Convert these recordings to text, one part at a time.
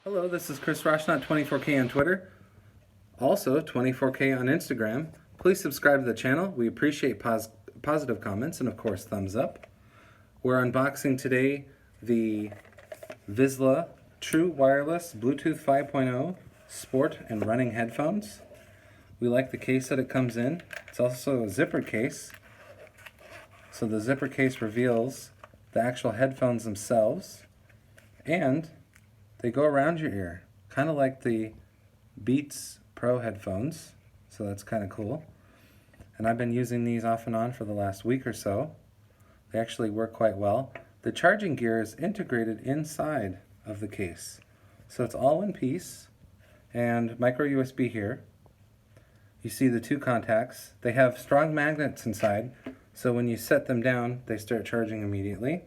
Hello, this is Chris Roshnot, 24K on Twitter, also 24K on Instagram. Please subscribe to the channel. We appreciate positive comments and, of course, thumbs up. We're unboxing today the Vislla True Wireless Bluetooth 5.0 Sport and Running Headphones. We like the case that it comes in. It's also a zipper case. So the zipper case reveals the actual headphones themselves, and they go around your ear, kind of like the Beats Pro headphones, so that's kind of cool. And I've been using these off and on for the last week or so. They actually work quite well. The charging gear is integrated inside of the case, so it's all in piece, and micro USB here. You see the two contacts. They have strong magnets inside, so when you set them down, they start charging immediately.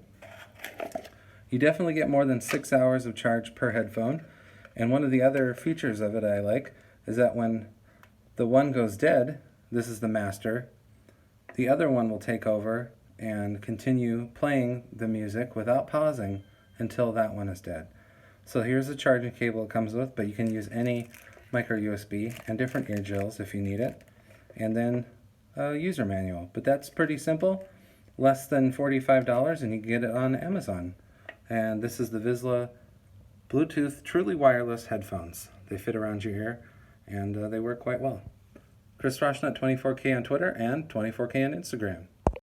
You definitely get more than 6 hours of charge per headphone. And one of the other features of it I like is that when the one goes dead, this is the master, the other one will take over and continue playing the music without pausing until that one is dead. So here's the charging cable it comes with, but you can use any micro USB and different ear gels if you need it. And then a user manual. But that's pretty simple. Less than $45, and you can get it on Amazon. And this is the Vislla Bluetooth truly wireless headphones. They fit around your ear, and they work quite well. Chris Roshnot, 24K on Twitter and 24K on Instagram.